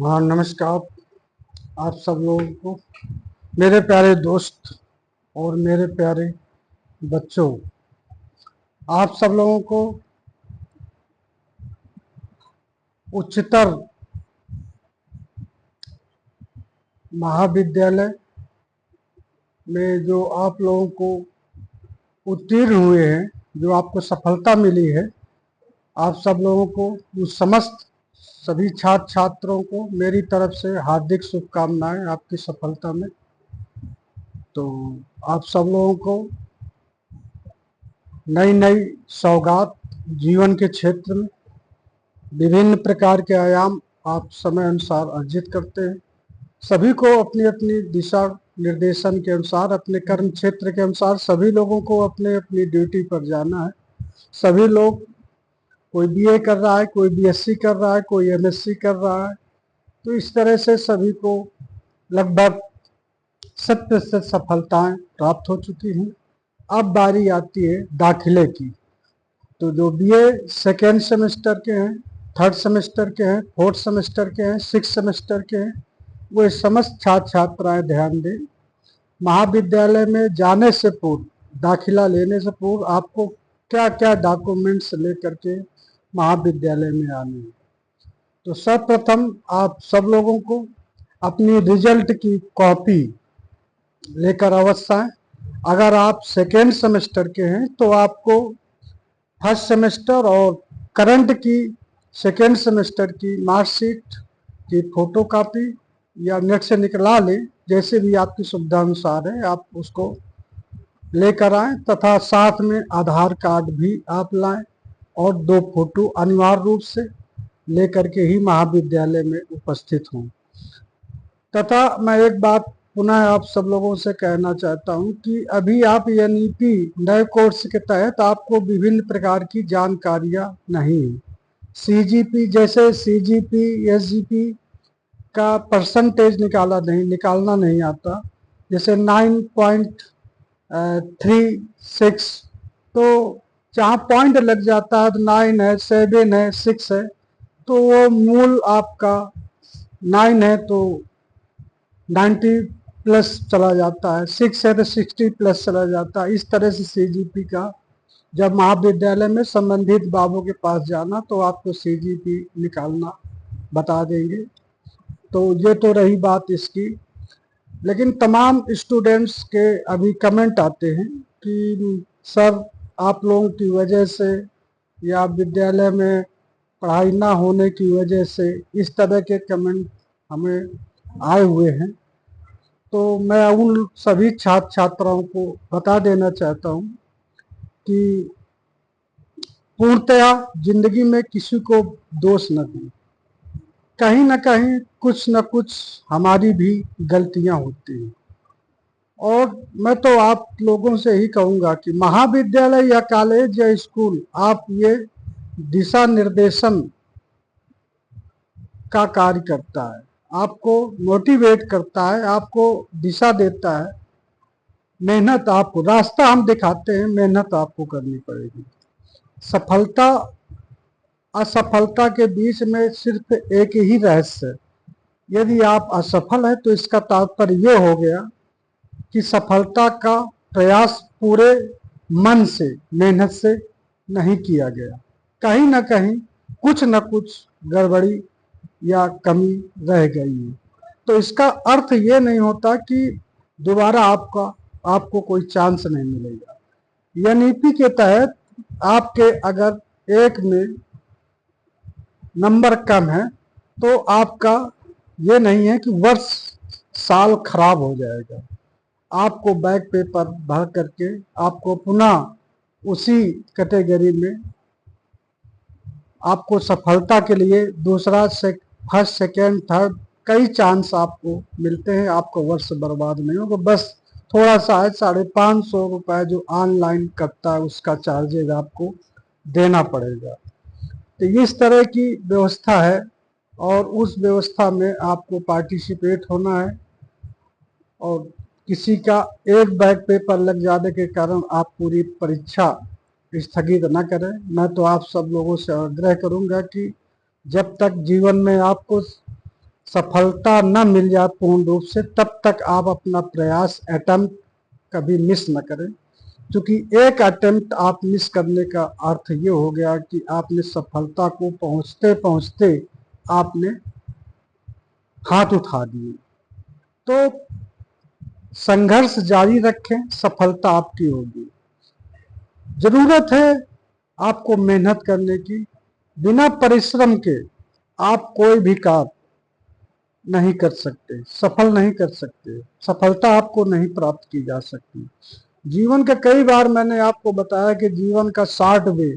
हाँ, नमस्कार आप सब लोगों को, मेरे प्यारे दोस्त और मेरे प्यारे बच्चों। आप सब लोगों को उच्चतर महाविद्यालय में जो आप लोगों को उत्तीर्ण हुए हैं, जो आपको सफलता मिली है, आप सब लोगों को, उस समस्त सभी छात्र छात्रों को मेरी तरफ से हार्दिक शुभकामनाएं आपकी सफलता में। तो आप सब लोगों को नई नई सौगात जीवन के क्षेत्र में विभिन्न प्रकार के आयाम आप समय अनुसार अर्जित करते हैं। सभी को अपनी अपनी दिशा निर्देशन के अनुसार, अपने कर्म क्षेत्र के अनुसार सभी लोगों को अपने अपनी ड्यूटी पर जाना है। सभी लोग, कोई बीए कर रहा है, कोई बीएससी कर रहा है, कोई एमएससी कर रहा है, तो इस तरह से सभी को लगभग 100% सफलताएं प्राप्त हो चुकी हैं। अब बारी आती है दाखिले की। तो जो बीए सेकेंड सेमेस्टर के हैं, थर्ड सेमेस्टर के हैं, फोर्थ सेमेस्टर के हैं, सिक्स सेमेस्टर के हैं, वो समस्त छात्र छात्राएं ध्यान दें। महाविद्यालय में जाने से पूर्व, दाखिला लेने से पूर्व आपको क्या क्या डॉक्यूमेंट्स लेकर के महाविद्यालय में आने हैं। तो सर्वप्रथम आप सब लोगों को अपनी रिजल्ट की कॉपी लेकर अवश्य आएं। अगर आप सेकेंड सेमेस्टर के हैं तो आपको फर्स्ट सेमेस्टर और करंट की सेकेंड सेमेस्टर की मार्कशीट की फोटोकॉपी या नेट से निकला लें, जैसे भी आपकी सुविधा अनुसार है आप उसको लेकर आएं, तथा साथ में आधार कार्ड भी आप लाएं और 2 फोटो अनिवार्य रूप से लेकर के ही महाविद्यालय में उपस्थित हों। तथा मैं एक बात पुनः आप सब लोगों से कहना चाहता हूं कि अभी आप एनईपी नए कोर्स के तहत आपको विभिन्न प्रकार की जानकारियां नहीं है। सीजीपी, जैसे सीजीपी एसजीपी का परसेंटेज निकालना नहीं आता, जैसे 9.36, तो जहाँ पॉइंट लग जाता है तो 9 है, 7 है, 6 है, तो वो मूल आपका 9 है तो 90 प्लस चला जाता है, 6 है तो 60 प्लस चला जाता है। इस तरह से सीजीपी का जब महाविद्यालय में संबंधित बाबू के पास जाना तो आपको सीजीपी निकालना बता देंगे। तो ये तो रही बात इसकी। लेकिन तमाम स्टूडेंट्स के अभी कमेंट आते हैं कि सर आप लोगों की वजह से या विद्यालय में पढ़ाई ना होने की वजह से, इस तरह के कमेंट हमें आए हुए हैं। तो मैं उन सभी छात्र छात्राओं को बता देना चाहता हूं कि पूर्णतया जिंदगी में किसी को दोष न दें। कहीं ना कहीं कुछ न कुछ हमारी भी गलतियां होती हैं। और मैं तो आप लोगों से ही कहूंगा कि महाविद्यालय या कॉलेज या स्कूल आप ये दिशा निर्देशन का कार्य करता है, आपको मोटिवेट करता है, आपको दिशा देता है। मेहनत आपको, रास्ता हम दिखाते हैं, मेहनत आपको करनी पड़ेगी। सफलता असफलता के बीच में सिर्फ एक ही रहस्य है। यदि आप असफल हैं तो इसका तात्पर्य यह हो गया कि सफलता का प्रयास पूरे मन से, मेहनत से नहीं किया गया। कहीं ना कहीं कुछ न कुछ गड़बड़ी या कमी रह गई है। तो इसका अर्थ ये नहीं होता कि दोबारा आपको कोई चांस नहीं मिलेगा। एनईपी के तहत आपके अगर एक में नंबर कम है तो आपका ये नहीं है कि वर्ष साल खराब हो जाएगा। आपको बैक पेपर भर करके आपको पुनः उसी कैटेगरी में आपको सफलता के लिए दूसरा से फर्स्ट सेकेंड थर्ड कई चांस आपको मिलते हैं। आपको वर्ष बर्बाद नहीं होगा। बस थोड़ा सा है, 550 रुपये जो ऑनलाइन कटता है उसका चार्जेज आपको देना पड़ेगा। तो इस तरह की व्यवस्था है और उस व्यवस्था में आपको पार्टिसिपेट होना है। और किसी का एक बैक पेपर लग जाने के कारण आप पूरी परीक्षा स्थगित न करें। मैं तो आप सब लोगों से आग्रह करूंगा कि जब तक जीवन में आपको सफलता न मिल जाए पूर्ण रूप से, तब तक आप अपना प्रयास अटेम्प्ट कभी मिस न करें, क्योंकि एक अटेम्प्ट आप मिस करने का अर्थ ये हो गया कि आपने सफलता को पहुंचते पहुंचते आपने हाथ उठा दिए। तो संघर्ष जारी रखें, सफलता आपकी होगी। जरूरत है आपको मेहनत करने की। बिना परिश्रम के आप कोई भी कार्य नहीं कर सकते, सफल नहीं कर सकते, सफलता आपको नहीं प्राप्त की जा सकती। जीवन के कई बार मैंने आपको बताया कि जीवन का 60 वे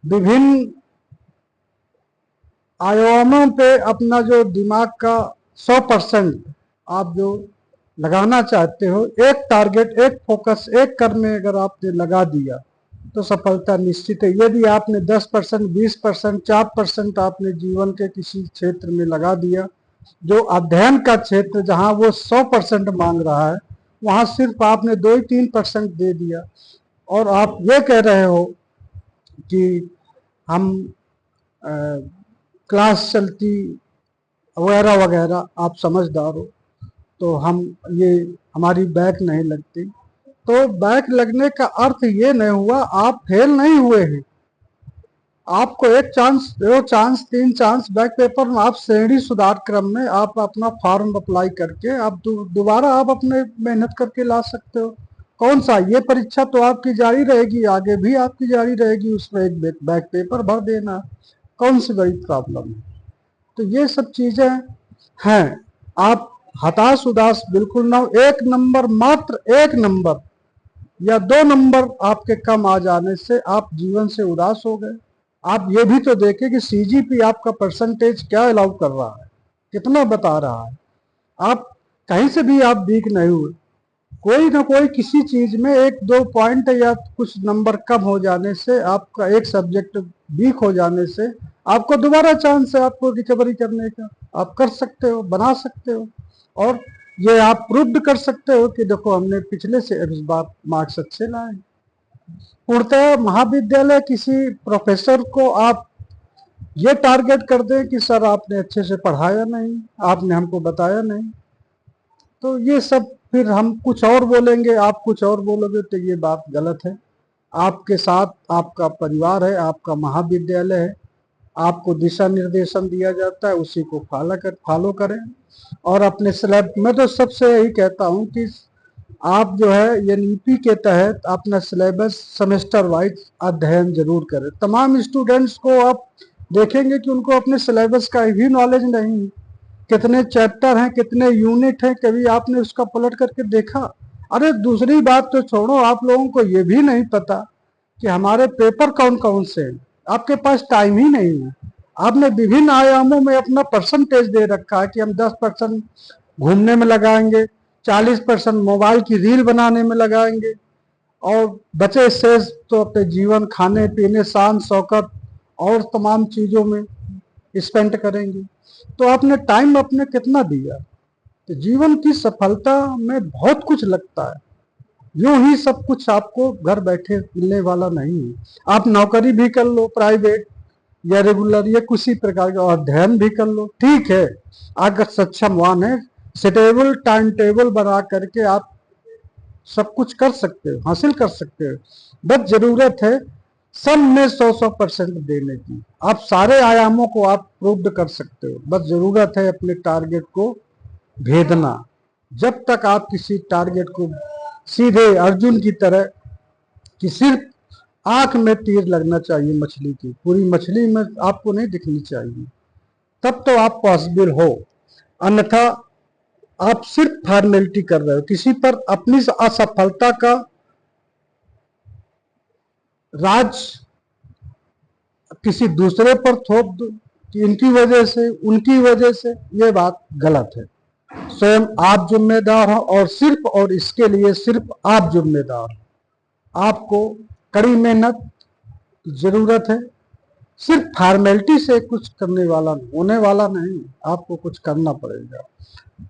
विभिन्न आयामों पे अपना जो दिमाग का 100% आप जो लगाना चाहते हो, एक टारगेट, एक फोकस, एक कर्म में अगर आपने लगा दिया तो सफलता निश्चित है। यदि आपने 10%, 20%, 4% आपने जीवन के किसी क्षेत्र में लगा दिया, जो अध्ययन का क्षेत्र जहां वो 100% मांग रहा है, वहां सिर्फ आपने 2-3% दे दिया, और आप ये कह रहे हो कि हम क्लास चलती वगैरह वगैरह, आप समझदार हो, तो हम ये हमारी बैक नहीं लगती। तो बैक लगने का अर्थ ये नहीं हुआ आप फेल नहीं हुए हैं। आपको एक chance, 2 chance, 3 chance back paper में आप श्रेणी सुधार क्रम में आप अपना फॉर्म अप्लाई करके आप दोबारा आप अपने मेहनत करके ला सकते हो। कौन सा, ये परीक्षा तो आपकी जारी रहेगी, आगे भी आपकी जारी रहेगी, उसमें एक बैक पेपर भर देना, कौन सी बड़ी प्रॉब्लम है। तो ये सब चीजें हैं। आप हताश उदास बिल्कुल ना हो। एक नंबर, मात्र 1 नंबर या 2 नंबर आपके कम आ जाने से आप जीवन से उदास हो गए। आप ये भी तो देखें कि सीजीपी आपका परसेंटेज क्या अलाउ कर रहा है, कितना बता रहा है। आप कहीं से भी आप वीक नहीं हुए। कोई ना कोई किसी चीज में 1-2 पॉइंट या कुछ नंबर कम हो जाने से, आपका एक सब्जेक्ट वीक हो जाने से आपको दोबारा चांस है आपको रिकवरी करने का। आप कर सकते हो, बना सकते हो, और ये आप प्रूव कर सकते हो कि देखो हमने पिछले से इस बार मार्क्स अच्छे लाए। पूर्णतः महाविद्यालय किसी प्रोफेसर को आप ये टारगेट कर दें कि सर आपने अच्छे से पढ़ाया नहीं, आपने हमको बताया नहीं, तो ये सब फिर हम कुछ और बोलेंगे, आप कुछ और बोलोगे, तो ये बात गलत है। आपके साथ आपका परिवार है, आपका महाविद्यालय है, आपको दिशा निर्देशन दिया जाता है, उसी को फॉलो करें। और अपने सिलेबस, मैं तो सबसे यही कहता हूँ कि आप जो है एनईपी के तहत अपना सिलेबस सेमेस्टर वाइज अध्ययन जरूर करें। तमाम स्टूडेंट्स को आप देखेंगे कि उनको अपने सिलेबस का भी नॉलेज नहीं है, कितने चैप्टर हैं, कितने यूनिट हैं, कभी आपने उसका पलट करके देखा। अरे दूसरी बात तो छोड़ो, आप लोगों को ये भी नहीं पता कि हमारे पेपर कौन कौन से हैं। आपके पास टाइम ही नहीं है। आपने विभिन्न आयामों में अपना परसेंटेज दे रखा है कि हम 10% घूमने में लगाएंगे, 40% मोबाइल की रील बनाने में लगाएंगे, और बचे शेष तो अपने जीवन, खाने पीने, शान शौकत और तमाम चीजों में स्पेंड करेंगे। तो आपने टाइम अपने कितना दिया। तो जीवन की सफलता में बहुत कुछ लगता है, यूं ही सब कुछ आपको घर बैठे मिलने वाला नहीं है। आप नौकरी भी कर लो, प्राइवेट या रेगुलर या किसी प्रकार का, अध्ययन भी कर लो, ठीक है, अगर सक्षमवान है, स्टेबल टाइम टेबल बना करके आप सब कुछ कर सकते हो, हासिल कर सकते हो। बस जरूरत है सब में 100% देने की। आप सारे आयामों को आप प्रूव कर सकते हो, बस जरूरत है अपने टारगेट को भेदना। जब तक आप किसी टारगेट को सीधे अर्जुन की तरह कि सिर्फ आंख में तीर लगना चाहिए मछली की, पूरी मछली में आपको नहीं दिखनी चाहिए, तब तो आप पॉसिबल हो। अन्यथा आप सिर्फ फॉर्मेलिटी कर रहे हो, किसी पर अपनी असफलता का राज किसी दूसरे पर थोप दो कि इनकी वजह से, उनकी वजह से, ये बात गलत है। स्वयं आप जिम्मेदार हो, और सिर्फ और इसके लिए सिर्फ आप जिम्मेदार हो। आपको कड़ी मेहनत की जरूरत है। सिर्फ फॉर्मेलिटी से कुछ करने वाला होने वाला नहीं, आपको कुछ करना पड़ेगा।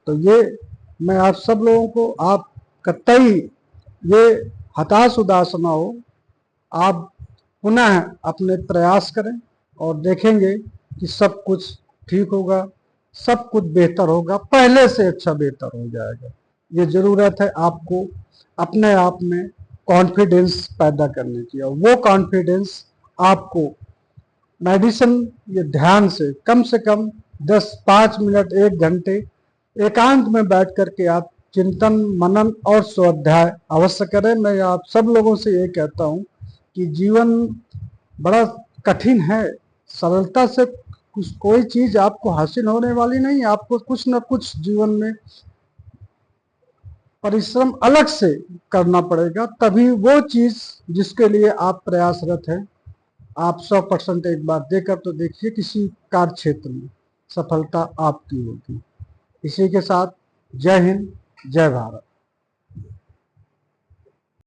तो ये मैं आप सब लोगों को, आप कतई ये हताश उदास ना हो, आप पुनः अपने प्रयास करें और देखेंगे कि सब कुछ ठीक होगा। सब कुछ बेहतर होगा, पहले से अच्छा बेहतर हो जाएगा। ये जरूरत है आपको अपने आप में कॉन्फिडेंस पैदा करने की, और वो कॉन्फिडेंस आपको मेडिसिन ये ध्यान से कम 10-5 मिनट 1 घंटे एकांत में बैठ करके आप चिंतन मनन और स्वाध्याय अवश्य करें। मैं आप सब लोगों से ये कहता हूँ कि जीवन बड़ा कठिन है, सरलता से कुछ कोई चीज आपको हासिल होने वाली नहीं। आपको कुछ न कुछ जीवन में परिश्रम अलग से करना पड़ेगा, तभी वो चीज जिसके लिए आप प्रयासरत हैं आप 100% एक बार देकर तो देखिए, किसी कार्य क्षेत्र में सफलता आपकी होगी। इसी के साथ जय हिंद, जय भारत।